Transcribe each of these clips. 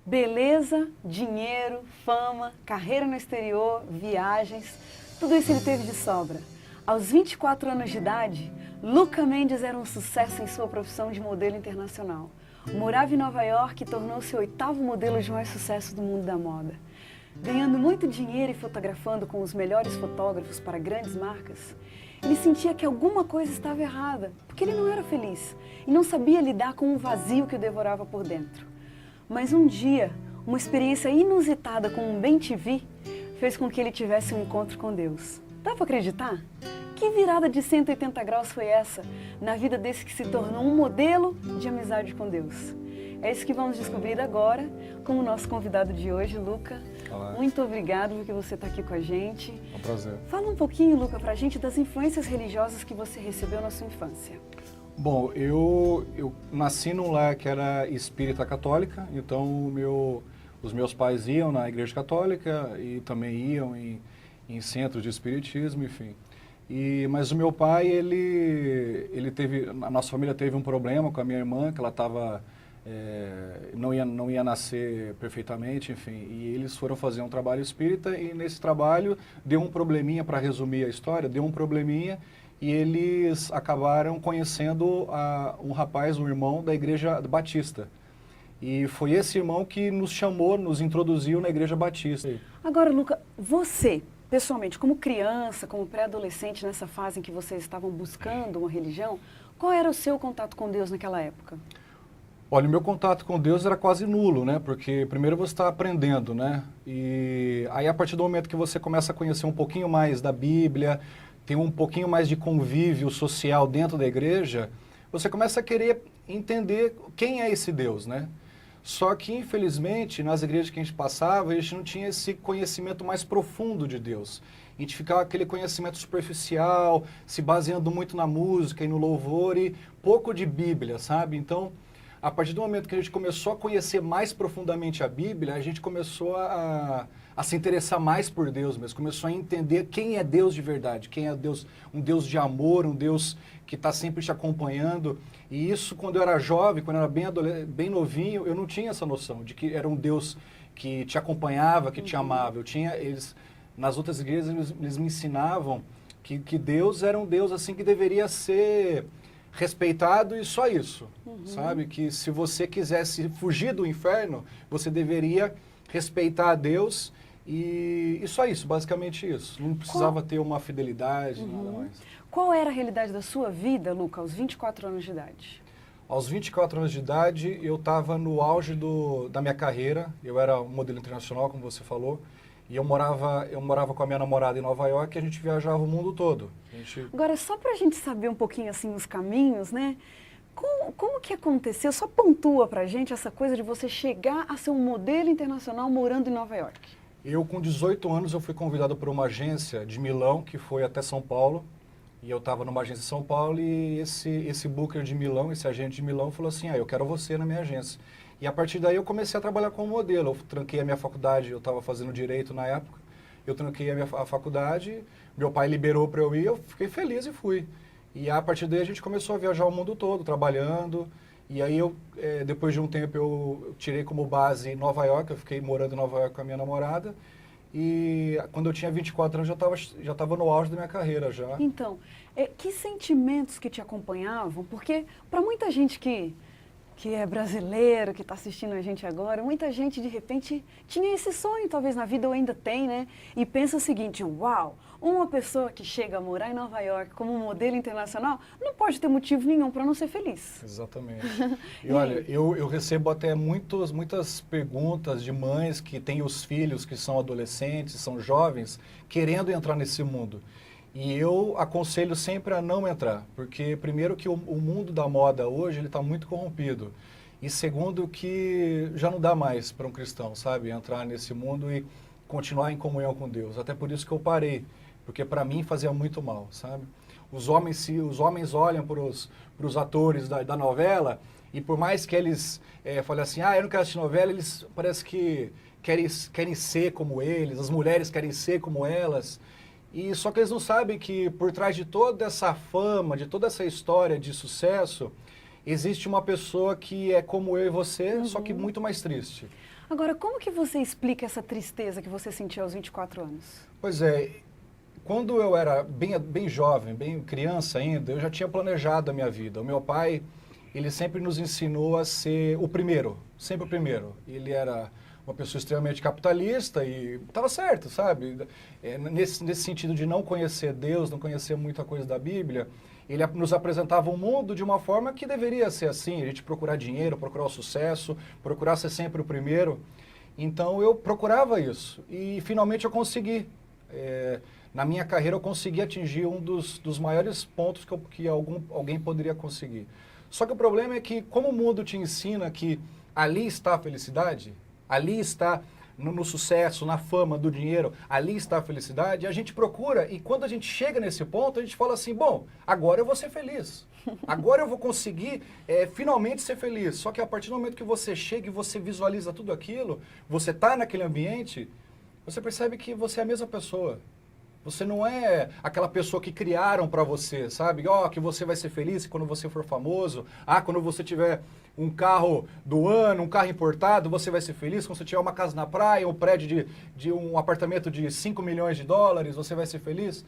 Beleza, dinheiro, fama, carreira no exterior, viagens, tudo isso ele teve de sobra. Aos 24 anos de idade, Luca Mendes era um sucesso em sua profissão de modelo internacional. Morava em Nova York e tornou-se o 8º modelo de maior sucesso do mundo da moda. Ganhando muito dinheiro e fotografando com os melhores fotógrafos para grandes marcas, ele sentia que alguma coisa estava errada, porque ele não era feliz e não sabia lidar com o vazio que o devorava por dentro. Mas um dia, uma experiência inusitada com um bem-te-vi fez com que ele tivesse um encontro com Deus. Dá para acreditar? Que virada de 180 graus foi essa na vida desse que se tornou um modelo de amizade com Deus? É isso que vamos descobrir agora com o nosso convidado de hoje, Luca. Olá. Muito obrigado porque você está aqui com a gente. É um prazer. Fala um pouquinho, Luca, pra gente das influências religiosas que você recebeu na sua infância. Bom, eu nasci num lar que era espírita católica, então os meus pais iam na igreja católica e também iam em centros de espiritismo, enfim. Mas o meu pai, a nossa família teve um problema com a minha irmã, que ela estava, não ia nascer perfeitamente, enfim. E eles foram fazer um trabalho espírita e nesse trabalho deu um probleminha, para resumir a história, deu um probleminha e eles acabaram conhecendo um rapaz, um irmão da igreja batista. E foi esse irmão que nos chamou, nos introduziu na igreja batista. Agora, Luca, você, pessoalmente, como criança, como pré-adolescente, nessa fase em que vocês estavam buscando uma religião, qual era o seu contato com Deus naquela época? Olha, o meu contato com Deus era quase nulo, né? Porque primeiro você está aprendendo, né? E aí a partir do momento que você começa a conhecer um pouquinho mais da Bíblia, tem um pouquinho mais de convívio social dentro da igreja, você começa a querer entender quem é esse Deus, né? Só que, infelizmente, nas igrejas que a gente passava, a gente não tinha esse conhecimento mais profundo de Deus. A gente ficava aquele conhecimento superficial, se baseando muito na música e no louvor e pouco de Bíblia, sabe? Então, a partir do momento que a gente começou a conhecer mais profundamente a Bíblia, a gente começou a se interessar mais por Deus mesmo, começou a entender quem é Deus de verdade, quem é Deus, um Deus de amor, um Deus que está sempre te acompanhando. E isso, quando eu era jovem, quando eu era bem novinho, eu não tinha essa noção de que era um Deus que te acompanhava, que te amava. Nas outras igrejas, eles me ensinavam que Deus era um Deus assim que deveria ser respeitado e só isso, sabe? Que se você quisesse fugir do inferno, você deveria respeitar a Deus e só isso, basicamente isso. Não precisava ter uma fidelidade, nada mais. Qual era a realidade da sua vida, Luca, aos 24 anos de idade? Aos 24 anos de idade, eu estava no auge da minha carreira. Eu era um modelo internacional, como você falou. E eu morava com a minha namorada em Nova York e a gente viajava o mundo todo. Agora, só para a gente saber um pouquinho assim os caminhos, né? Como que aconteceu? Só pontua para a gente essa coisa de você chegar a ser um modelo internacional morando em Nova York. Eu, com 18 anos, eu fui convidado por uma agência de Milão, que foi até São Paulo. E eu estava numa agência em São Paulo e esse booker de Milão, esse agente de Milão, falou assim, eu quero você na minha agência. E a partir daí eu comecei a trabalhar como modelo. Eu tranquei a minha faculdade, eu estava fazendo direito na época. Eu tranquei a faculdade, meu pai liberou para eu ir, eu fiquei feliz e fui. E a partir daí a gente começou a viajar o mundo todo, trabalhando. E aí depois de um tempo eu tirei como base Nova York, eu fiquei morando em Nova York com a minha namorada. E quando eu tinha 24 anos já estava no auge da minha carreira já. Então, que sentimentos que te acompanhavam? Porque para muita gente que é brasileiro, que está assistindo a gente agora, muita gente, de repente, tinha esse sonho, talvez na vida ou ainda tem, né? E pensa o seguinte, uau, uma pessoa que chega a morar em Nova York como modelo internacional não pode ter motivo nenhum para não ser feliz. Exatamente. E olha, eu recebo até muitas perguntas de mães que têm os filhos que são adolescentes, são jovens, querendo entrar nesse mundo. E eu aconselho sempre a não entrar, porque primeiro que o mundo da moda hoje ele está muito corrompido. E segundo que já não dá mais para um cristão, sabe, entrar nesse mundo e continuar em comunhão com Deus. Até por isso que eu parei, porque para mim fazia muito mal, sabe? Os homens olham para os atores da novela e por mais que eles falem assim, eu não quero assistir novela, eles parece que querem ser como eles, as mulheres querem ser como elas. E só que eles não sabem que por trás de toda essa fama, de toda essa história de sucesso, existe uma pessoa que é como eu e você, só que muito mais triste. Agora, como que você explica essa tristeza que você sentiu aos 24 anos? Pois é, quando eu era bem jovem, bem criança ainda, eu já tinha planejado a minha vida. O meu pai, ele sempre nos ensinou a ser o primeiro, sempre o primeiro. Ele era uma pessoa extremamente capitalista e estava certo, sabe? Nesse sentido de não conhecer Deus, não conhecer muita coisa da Bíblia, ele nos apresentava o mundo de uma forma que deveria ser assim, a gente procurar dinheiro, procurar o sucesso, procurar ser sempre o primeiro. Então eu procurava isso e finalmente eu consegui. Na minha carreira eu consegui atingir um dos maiores pontos que alguém poderia conseguir. Só que o problema é que como o mundo te ensina que ali está a felicidade, ali está no sucesso, na fama, do dinheiro, ali está a felicidade, a gente procura e quando a gente chega nesse ponto, a gente fala assim, bom, agora eu vou ser feliz. Agora eu vou conseguir finalmente ser feliz. Só que a partir do momento que você chega e você visualiza tudo aquilo, você está naquele ambiente, você percebe que você é a mesma pessoa. Você não é aquela pessoa que criaram para você, sabe? Que você vai ser feliz quando você for famoso. Quando você tiver um carro do ano, um carro importado, você vai ser feliz. Quando você tiver uma casa na praia, um prédio de um apartamento de 5 milhões de dólares, você vai ser feliz.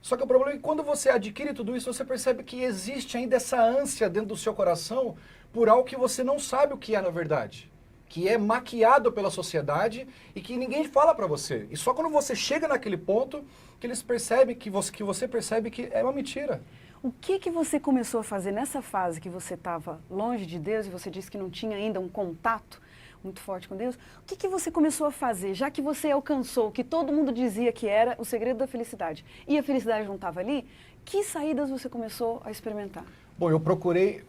Só que o problema é que quando você adquire tudo isso, você percebe que existe ainda essa ânsia dentro do seu coração por algo que você não sabe o que é na verdade. Que é maquiado pela sociedade e que ninguém fala para você. E só quando você chega naquele ponto que eles percebem, que você percebe que é uma mentira. O que você começou a fazer nessa fase que você estava longe de Deus e você disse que não tinha ainda um contato muito forte com Deus? O que você começou a fazer, já que você alcançou o que todo mundo dizia que era o segredo da felicidade e a felicidade não estava ali? Que saídas você começou a experimentar? Bom,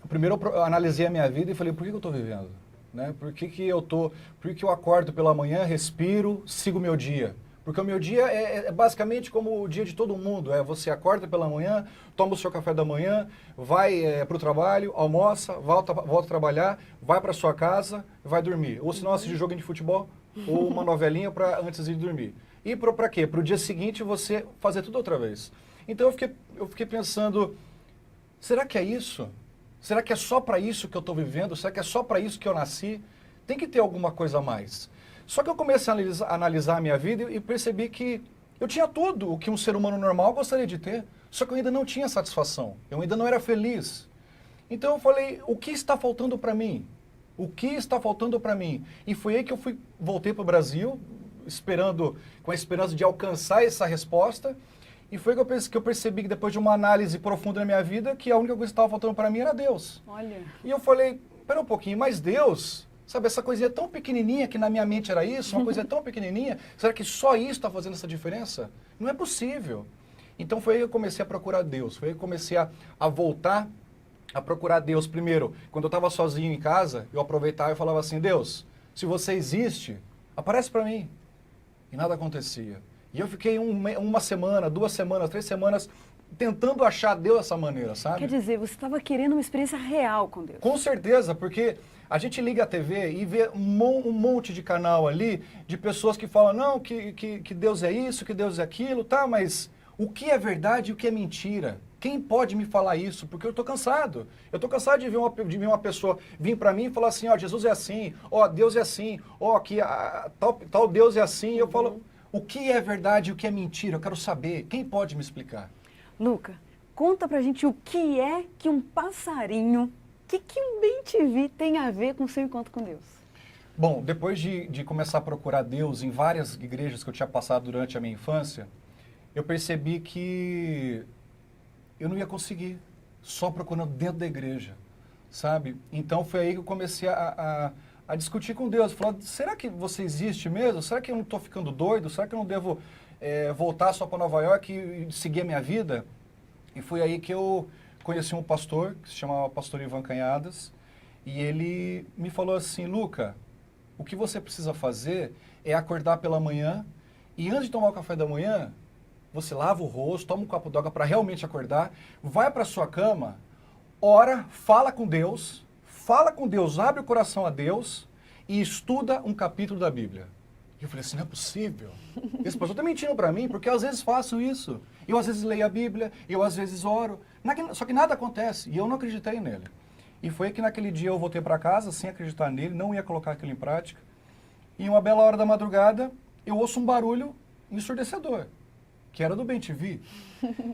primeiro eu analisei a minha vida e falei, por que eu estou vivendo? Né? Por que eu acordo pela manhã, respiro, sigo o meu dia? Porque o meu dia é basicamente como o dia de todo mundo. Você acorda pela manhã, toma o seu café da manhã, vai para o trabalho, almoça, volta a trabalhar, vai para sua casa, vai dormir. Ou se não, assiste jogo de futebol ou uma novelinha antes de dormir. E para quê? Para o dia seguinte você fazer tudo outra vez. Então eu fiquei pensando, será que é isso? Será que é só para isso que eu estou vivendo? Será que é só para isso que eu nasci? Tem que ter alguma coisa a mais. Só que eu comecei a analisar a minha vida e percebi que eu tinha tudo o que um ser humano normal gostaria de ter, só que eu ainda não tinha satisfação, eu ainda não era feliz. Então eu falei, o que está faltando para mim? O que está faltando para mim? E foi aí que voltei para o Brasil, com a esperança de alcançar essa resposta. E foi que eu percebi que depois de uma análise profunda na minha vida, que a única coisa que estava faltando para mim era Deus. Olha. E eu falei, espera um pouquinho, mas Deus, sabe, essa coisinha tão pequenininha que na minha mente era isso, uma coisa tão pequenininha, será que só isso está fazendo essa diferença? Não é possível. Então foi aí que eu comecei a procurar Deus, foi aí que eu comecei a voltar a procurar Deus. Primeiro, quando eu estava sozinho em casa, eu aproveitava e falava assim, Deus, se você existe, aparece para mim. E nada acontecia. E eu fiquei uma semana, 2 semanas, 3 semanas tentando achar Deus dessa maneira, sabe? Quer dizer, você estava querendo uma experiência real com Deus. Com certeza, porque a gente liga a TV e vê um monte de canal ali de pessoas que falam, não, que Deus é isso, que Deus é aquilo, tá, mas o que é verdade e o que é mentira? Quem pode me falar isso? Porque eu estou cansado. Eu estou cansado de ver uma pessoa vir para mim e falar assim, Jesus é assim, Deus é assim, tal Deus é assim. E eu falo, o que é verdade e o que é mentira? Eu quero saber. Quem pode me explicar? Luca, conta pra gente o que é que um passarinho, que um bem-te-vi tem a ver com o seu encontro com Deus? Bom, depois de começar a procurar Deus em várias igrejas que eu tinha passado durante a minha infância, eu percebi que eu não ia conseguir só procurando dentro da igreja, sabe? Então foi aí que eu comecei a discutir com Deus, falando, será que você existe mesmo? Será que eu não estou ficando doido? Será que eu não devo voltar só para Nova York e seguir a minha vida? E foi aí que eu conheci um pastor, que se chamava Pastor Ivan Canhadas, e ele me falou assim, Luca, o que você precisa fazer é acordar pela manhã e antes de tomar o café da manhã, você lava o rosto, toma um copo d'água para realmente acordar, vai para sua cama, ora, fala com Deus, abre o coração a Deus e estuda um capítulo da Bíblia. E eu falei assim, não é possível. Esse pastor está mentindo para mim, porque eu às vezes faço isso. Eu às vezes leio a Bíblia, eu às vezes oro, só que nada acontece. E eu não acreditei nele. E foi que naquele dia eu voltei para casa sem acreditar nele, não ia colocar aquilo em prática. E uma bela hora da madrugada, eu ouço um barulho ensurdecedor, que era do BenTV.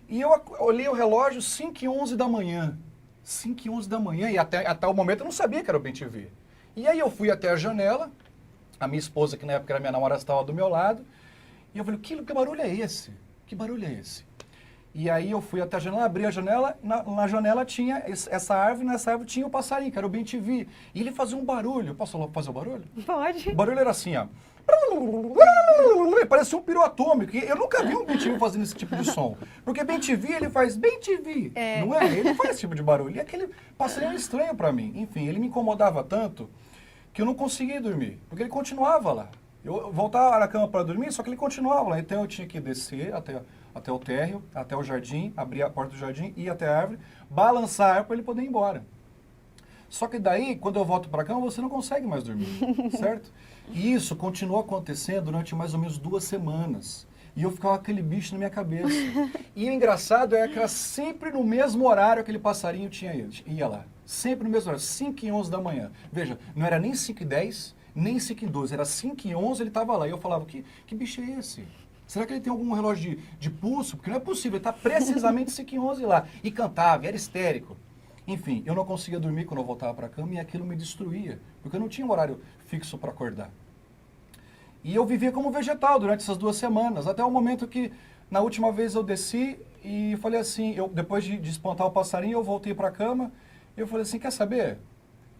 E eu olhei o relógio 5h11 da manhã. 5h11 da manhã, e até o momento eu não sabia que era o BenTV. E aí eu fui até a janela, a minha esposa, que na época era minha namorada, estava do meu lado, e eu falei, que barulho é esse? Que barulho é esse? E aí eu fui até a janela, abri a janela, na janela tinha essa árvore, nessa árvore tinha o passarinho, que era o BenTV. E ele fazia um barulho. Posso fazer o barulho? Pode. O barulho era assim, ó. Parecia um piro atômico. Eu nunca vi um BenTV fazendo esse tipo de som. Porque BenTV, ele faz BenTV, não é? Ele não faz esse tipo de barulho. E aquele passarinho era estranho pra mim. Enfim, ele me incomodava tanto que eu não conseguia dormir. Porque ele continuava lá. Eu voltava na cama para dormir, só que ele continuava lá. Então eu tinha que descer até o térreo, até o jardim, abrir a porta do jardim, ir até a árvore, balançar a árvore para ele poder ir embora. Só que daí, quando eu volto para a cama, você não consegue mais dormir, certo? E isso continuou acontecendo durante mais ou menos 2 semanas. E eu ficava com aquele bicho na minha cabeça. E o engraçado é que era sempre no mesmo horário aquele passarinho ia lá. Sempre no mesmo horário, 5h11 da manhã. Veja, não era nem 5h10, nem 5h12, era 5h11 ele estava lá. E eu falava, que bicho é esse? Será que ele tem algum relógio de pulso? Porque não é possível, ele está precisamente 5h11 lá. E cantava, era histérico. Enfim, eu não conseguia dormir quando eu voltava para a cama e aquilo me destruía, porque eu não tinha um horário fixo para acordar. E eu vivia como vegetal durante essas 2 semanas, até o momento que, na última vez eu desci e falei assim, depois de espantar o passarinho, eu voltei para a cama e eu falei assim, quer saber?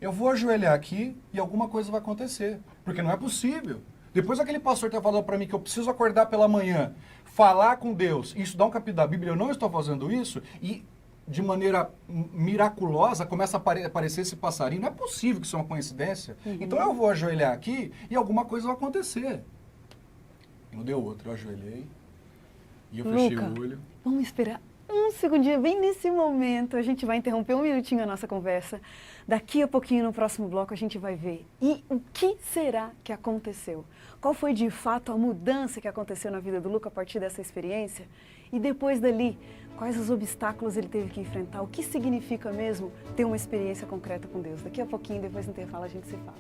Eu vou ajoelhar aqui e alguma coisa vai acontecer, porque não é possível. Depois aquele pastor ter falado para mim que eu preciso acordar pela manhã, falar com Deus, e estudar um capítulo da Bíblia, eu não estou fazendo isso, e de maneira miraculosa começa a aparecer esse passarinho. Não é possível que isso é uma coincidência. Então eu vou ajoelhar aqui e alguma coisa vai acontecer. E não deu outra, eu ajoelhei e eu fechei o olho. Vamos esperar um segundinho, bem nesse momento. A gente vai interromper 1 minutinho a nossa conversa. Daqui a pouquinho, no próximo bloco, a gente vai ver. E o que será que aconteceu? Qual foi, de fato, a mudança que aconteceu na vida do Luca a partir dessa experiência? E depois dali, quais os obstáculos ele teve que enfrentar? O que significa mesmo ter uma experiência concreta com Deus? Daqui a pouquinho, depois do intervalo, a gente se fala.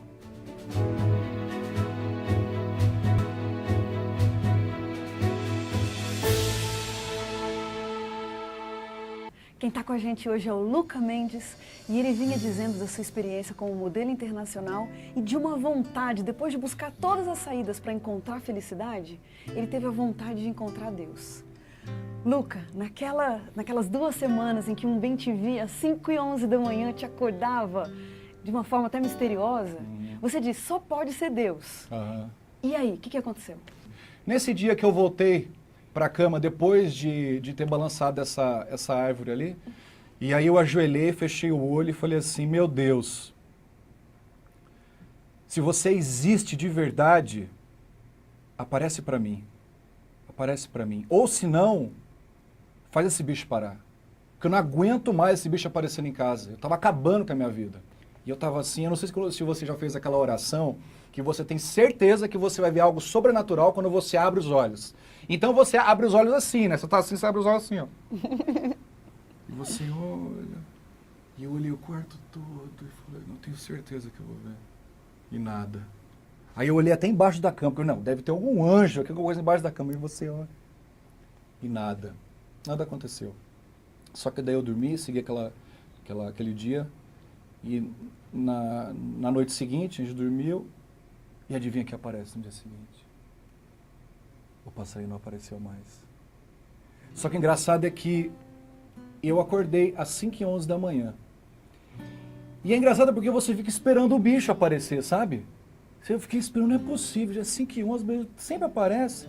Quem está com a gente hoje é o Luca Mendes e ele vinha dizendo da sua experiência como modelo internacional e de uma vontade, depois de buscar todas as saídas para encontrar felicidade, ele teve a vontade de encontrar Deus. Luca, naquelas 2 semanas em que um BenTV às 5h11 da manhã te acordava de uma forma até misteriosa, você disse, só pode ser Deus. E aí, o que aconteceu? Nesse dia que eu voltei para a cama, depois de ter balançado essa árvore ali, e aí eu ajoelhei, fechei o olho e falei assim, meu Deus, se você existe de verdade, aparece para mim. Aparece para mim. Ou se não, faz esse bicho parar. Porque eu não aguento mais esse bicho aparecendo em casa. Eu estava acabando com a minha vida. E eu estava assim, eu não sei se você já fez aquela oração, que você tem certeza que você vai ver algo sobrenatural quando você abre os olhos. Então você abre os olhos assim, né? Você está assim, você abre os olhos assim, ó. E você olha. E eu olhei o quarto todo e falei, não tenho certeza que eu vou ver. E nada. Aí eu olhei até embaixo da cama, porque não, deve ter algum anjo, alguma coisa embaixo da cama. E você olha. E nada. Nada aconteceu. Só que daí eu dormi, segui aquele dia. E na noite seguinte, a gente dormiu. E adivinha o que aparece no dia seguinte? O passarinho não apareceu mais. Só que o engraçado é que eu acordei às 5h11 da manhã. E é engraçado porque você fica esperando o bicho aparecer, sabe? Eu fiquei esperando, não é possível, já é 5h11, sempre aparece.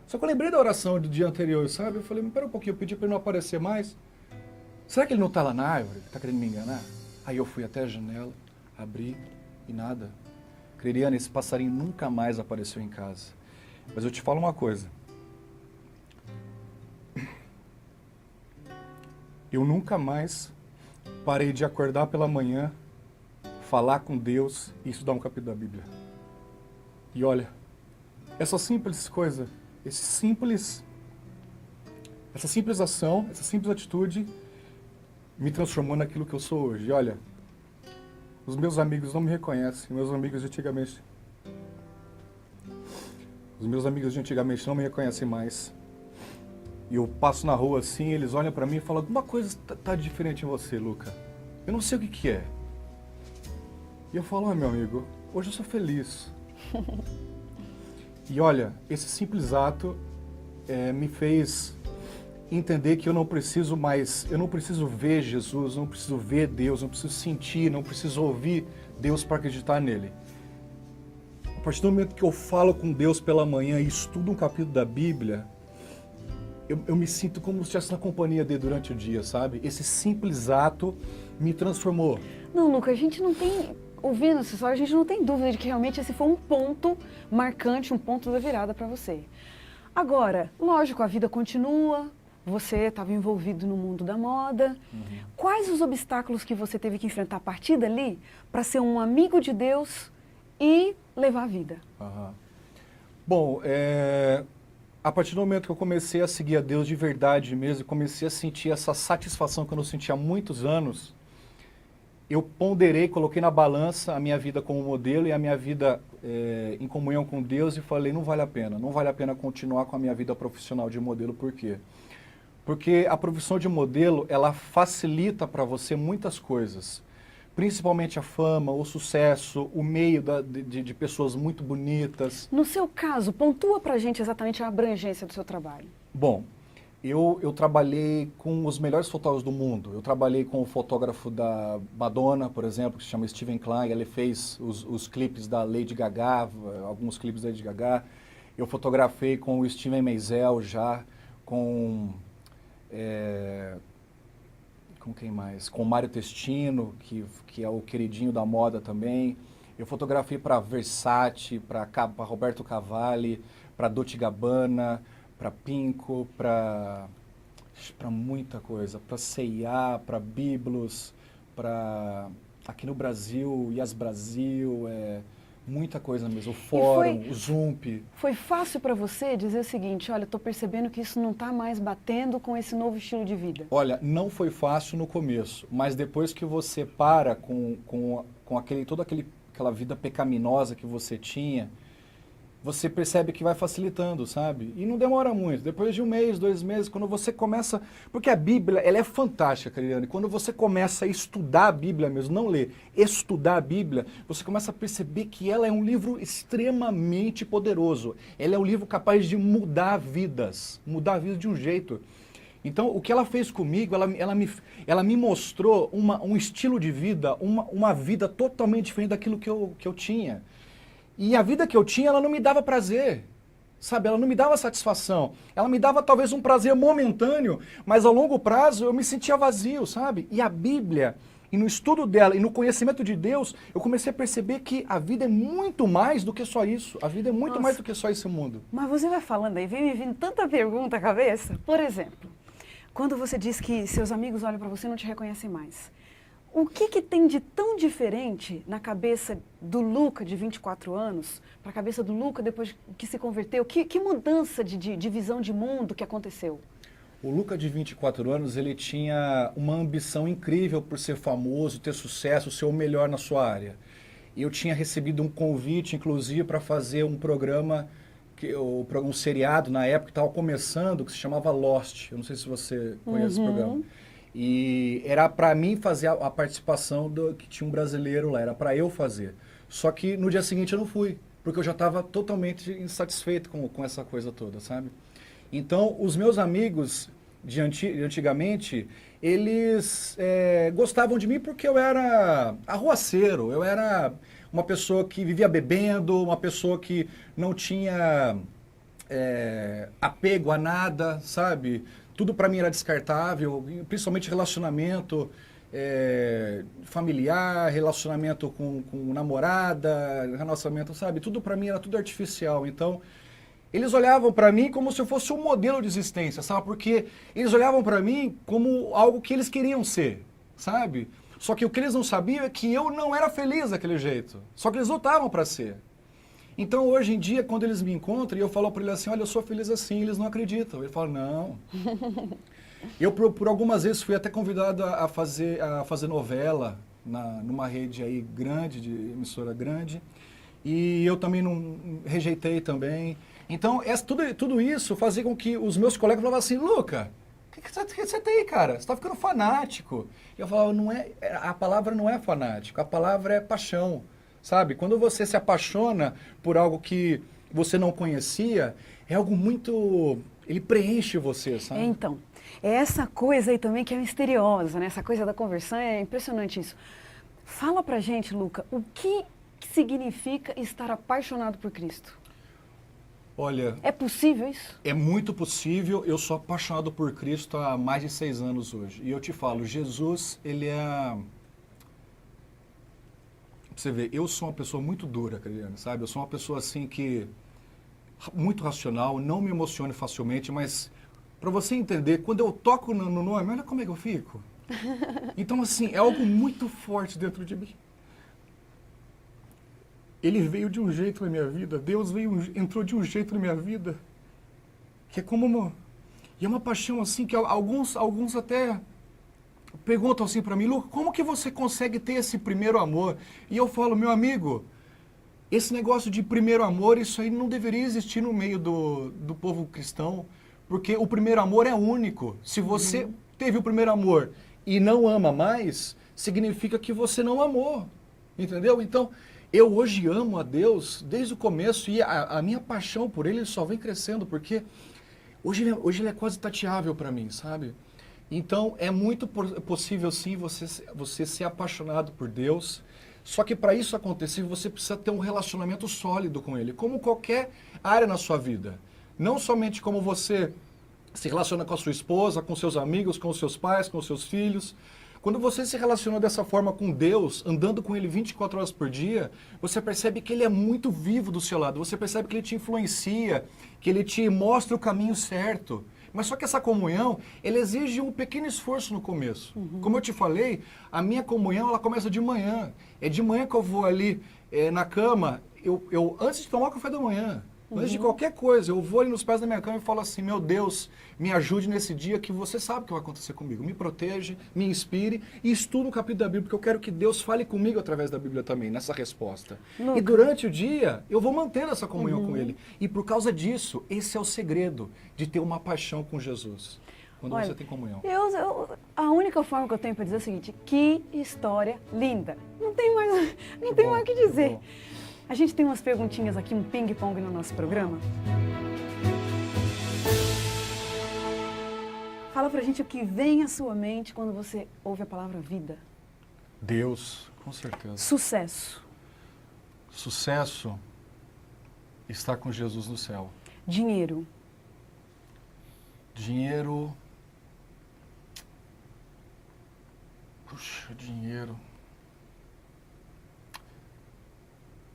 Só que eu lembrei da oração do dia anterior, sabe? Eu falei, espera um pouquinho, eu pedi para ele não aparecer mais. Será que ele não está lá na árvore? Está querendo me enganar? Aí eu fui até a janela, abri e nada. Creriana, esse passarinho nunca mais apareceu em casa. Mas eu te falo uma coisa. Eu nunca mais parei de acordar pela manhã, falar com Deus e estudar um capítulo da Bíblia. E olha, essa simples coisa, essa simples ação, essa simples atitude me transformou naquilo que eu sou hoje. E olha, Os meus amigos não me reconhecem, meus amigos de antigamente. Os meus amigos de antigamente não me reconhecem mais. E eu passo na rua assim, eles olham pra mim e falam, alguma coisa tá diferente em você, Luca. Eu não sei o que que é. E eu falo, meu amigo, hoje eu sou feliz. E olha, esse simples ato me fez entender que eu não preciso ver Jesus, não preciso ver Deus, não preciso sentir, não preciso ouvir Deus para acreditar nele. A partir do momento que eu falo com Deus pela manhã e estudo um capítulo da Bíblia, eu me sinto como se estivesse na companhia dele durante o dia, sabe? Esse simples ato me transformou. Não, Luca, a gente não tem, ouvindo essa história, a gente não tem dúvida de que realmente esse foi um ponto marcante, um ponto da virada para você. Agora, lógico, a vida continua, você estava envolvido no mundo da moda. Quais os obstáculos que você teve que enfrentar a partir dali para ser um amigo de Deus e levar a vida? Bom, a partir do momento que eu comecei a seguir a Deus de verdade mesmo, comecei a sentir essa satisfação que eu não sentia há muitos anos, eu ponderei, coloquei na balança a minha vida como modelo e a minha vida em comunhão com Deus e falei, não vale a pena continuar com a minha vida profissional de modelo. Por quê? Porque a profissão de modelo, ela facilita para você muitas coisas, principalmente a fama, o sucesso, o meio de pessoas muito bonitas. No seu caso, pontua pra gente exatamente a abrangência do seu trabalho. Bom, eu trabalhei com os melhores fotógrafos do mundo. Eu trabalhei com o fotógrafo da Madonna, por exemplo, que se chama Steven Klein. Ele fez os clipes da Lady Gaga, alguns clipes da Lady Gaga. Eu fotografei com o Steven Meisel já, com quem mais? Com o Mário Testino, que é o queridinho da moda também. Eu fotografei para Versace, para Roberto Cavalli, para Dolce & Gabbana, para Pinko, para muita coisa, para C&A, para Biblos, para aqui no Brasil, Yas Brasil, muita coisa mesmo, o Fórum, o Zump. Foi fácil para você dizer o seguinte, olha, estou percebendo que isso não está mais batendo com esse novo estilo de vida? Olha, não foi fácil no começo, mas depois que você para com toda aquela vida pecaminosa que você tinha, você percebe que vai facilitando, sabe? E não demora muito. Depois de 1 mês, 2 meses, quando você começa... Porque a Bíblia, ela é fantástica, Cariane. Quando você começa a estudar a Bíblia mesmo, não ler, estudar a Bíblia, você começa a perceber que ela é um livro extremamente poderoso. Ela é um livro capaz de mudar vidas de um jeito. Então, o que ela fez comigo, ela me mostrou um estilo de vida, uma vida totalmente diferente daquilo que eu tinha. E a vida que eu tinha, ela não me dava prazer, sabe? Ela não me dava satisfação. Ela me dava talvez um prazer momentâneo, mas a longo prazo eu me sentia vazio, sabe? E a Bíblia, e no estudo dela, e no conhecimento de Deus, eu comecei a perceber que a vida é muito mais do que só isso. A vida é muito mais do que só esse mundo. Mas você vai falando aí, vem me vindo tanta pergunta à cabeça. Por exemplo, quando você diz que seus amigos olham para você e não te reconhecem mais, o que tem de tão diferente na cabeça do Luca de 24 anos para a cabeça do Luca depois que se converteu? Que mudança de visão de mundo que aconteceu? O Luca de 24 anos, ele tinha uma ambição incrível por ser famoso, ter sucesso, ser o melhor na sua área. Eu tinha recebido um convite, inclusive, para fazer um programa, um seriado na época que estava começando, que se chamava Lost. Eu não sei se você conhece esse programa. E era para mim fazer a participação que tinha um brasileiro lá, era para eu fazer. Só que no dia seguinte eu não fui, porque eu já estava totalmente insatisfeito com essa coisa toda, sabe? Então, os meus amigos de antigamente, eles gostavam de mim porque eu era arruaceiro, eu era uma pessoa que vivia bebendo, uma pessoa que não tinha apego a nada, sabe? Tudo para mim era descartável, principalmente relacionamento familiar, relacionamento com namorada, relacionamento, sabe? Tudo para mim era tudo artificial. Então, eles olhavam para mim como se eu fosse um modelo de existência, sabe? Porque eles olhavam para mim como algo que eles queriam ser, sabe? Só que o que eles não sabiam é que eu não era feliz daquele jeito. Só que eles lutavam para ser. Então, hoje em dia, quando eles me encontram e eu falo para eles assim, olha, eu sou feliz assim, eles não acreditam. Ele fala, não. Eu, por algumas vezes, fui até convidado a fazer novela numa rede aí grande, de emissora grande, e eu também não rejeitei também. Então, tudo isso fazia com que os meus colegas falavam assim, Luca, o que você tem, cara? Você está ficando fanático. E eu falava, não é, a palavra não é fanático, a palavra é paixão, sabe? Quando você se apaixona por algo que você não conhecia, é algo muito... Ele preenche você, sabe? Então, é essa coisa aí também que é misteriosa, né? Essa coisa da conversão, é impressionante isso. Fala pra gente, Luca, o que significa estar apaixonado por Cristo? Olha, É possível isso? é muito possível. Eu sou apaixonado por Cristo há mais de 6 anos hoje. E eu te falo, Jesus, ele é... Pra você ver, eu sou uma pessoa muito dura, Cristiano, sabe? Eu sou uma pessoa assim que... muito racional, não me emocione facilmente, mas para você entender, quando eu toco no nome, olha como é que eu fico. Então, assim, é algo muito forte dentro de mim. Ele veio de um jeito na minha vida, Deus entrou de um jeito na minha vida, que é como uma... E é uma paixão, assim, que alguns até perguntam assim para mim, Lu, como que você consegue ter esse primeiro amor? E eu falo, meu amigo... Esse negócio de primeiro amor, isso aí não deveria existir no meio do povo cristão, porque o primeiro amor é único. Se você teve o primeiro amor e não ama mais, significa que você não amou, entendeu? Então, eu hoje amo a Deus desde o começo e a minha paixão por Ele só vem crescendo, porque hoje ele é quase tateável para mim, sabe? Então, é muito possível, sim, você ser apaixonado por Deus. Só que para isso acontecer, você precisa ter um relacionamento sólido com Ele, como qualquer área na sua vida. Não somente como você se relaciona com a sua esposa, com seus amigos, com os seus pais, com os seus filhos. Quando você se relaciona dessa forma com Deus, andando com Ele 24 horas por dia, você percebe que Ele é muito vivo do seu lado. Você percebe que Ele te influencia, que Ele te mostra o caminho certo. Mas só que essa comunhão, ela exige um pequeno esforço no começo. Como eu te falei, a minha comunhão, ela começa de manhã. É de manhã que eu vou ali na cama, eu antes de tomar o café da manhã, antes de qualquer coisa, eu vou ali nos pés da minha cama e falo assim, meu Deus, me ajude nesse dia que você sabe o que vai acontecer comigo. Me proteja, me inspire e estudo o capítulo da Bíblia, porque eu quero que Deus fale comigo através da Bíblia também, nessa resposta. Luca. E durante o dia, eu vou manter essa comunhão com Ele. E por causa disso, esse é o segredo de ter uma paixão com Jesus. Quando Olha, você tem comunhão. A única forma que eu tenho para dizer é o seguinte, que história linda. Não tem mais o que dizer. Bom. A gente tem umas perguntinhas aqui, um ping-pong no nosso programa. Fala pra gente o que vem à sua mente quando você ouve a palavra vida. Deus, com certeza. Sucesso. Sucesso está com Jesus no céu. Dinheiro. Dinheiro... Puxa, dinheiro...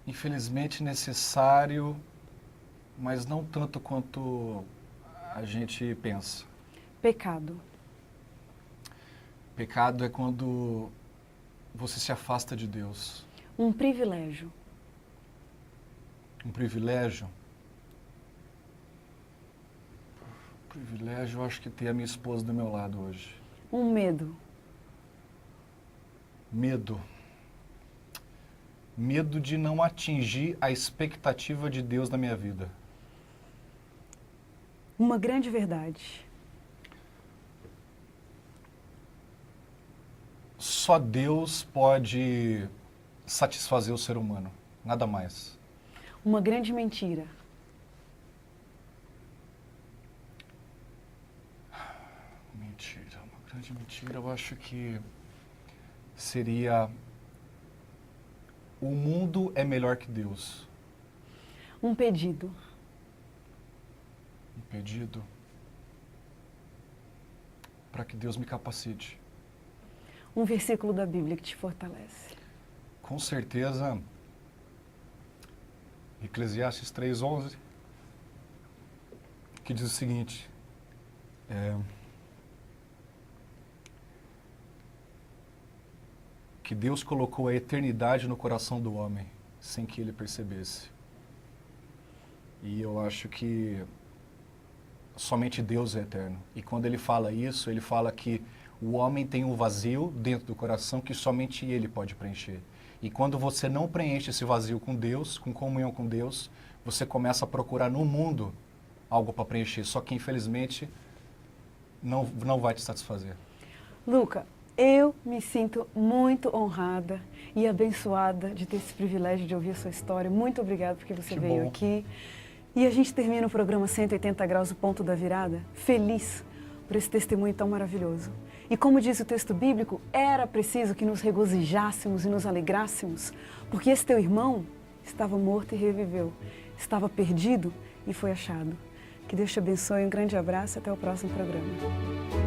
Infelizmente necessário, mas não tanto quanto a gente pensa. Pecado. Pecado é quando você se afasta de Deus. Um privilégio. Um privilégio. Privilégio, eu acho que ter a minha esposa do meu lado hoje. Um medo. Medo. Medo de não atingir a expectativa de Deus na minha vida. Uma grande verdade. Só Deus pode satisfazer o ser humano, nada mais. Uma grande mentira. Mentira, uma grande mentira, eu acho que seria... O mundo é melhor que Deus. Um pedido. Um pedido para que Deus me capacite. Um versículo da Bíblia que te fortalece. Com certeza, Eclesiastes 3:11, que diz o seguinte, que Deus colocou a eternidade no coração do homem, sem que ele percebesse. E eu acho que somente Deus é eterno. E quando ele fala isso, ele fala que O homem tem um vazio dentro do coração que somente ele pode preencher. E quando você não preenche esse vazio com Deus, com comunhão com Deus, você começa a procurar no mundo algo para preencher. Só que, infelizmente, não vai te satisfazer. Luca, eu me sinto muito honrada e abençoada de ter esse privilégio de ouvir a sua história. Muito obrigada porque você veio aqui. E a gente termina o programa 180 Graus, o ponto da virada, feliz por esse testemunho tão maravilhoso. E como diz o texto bíblico, era preciso que nos regozijássemos e nos alegrássemos, porque esse teu irmão estava morto e reviveu, estava perdido e foi achado. Que Deus te abençoe, um grande abraço e até o próximo programa.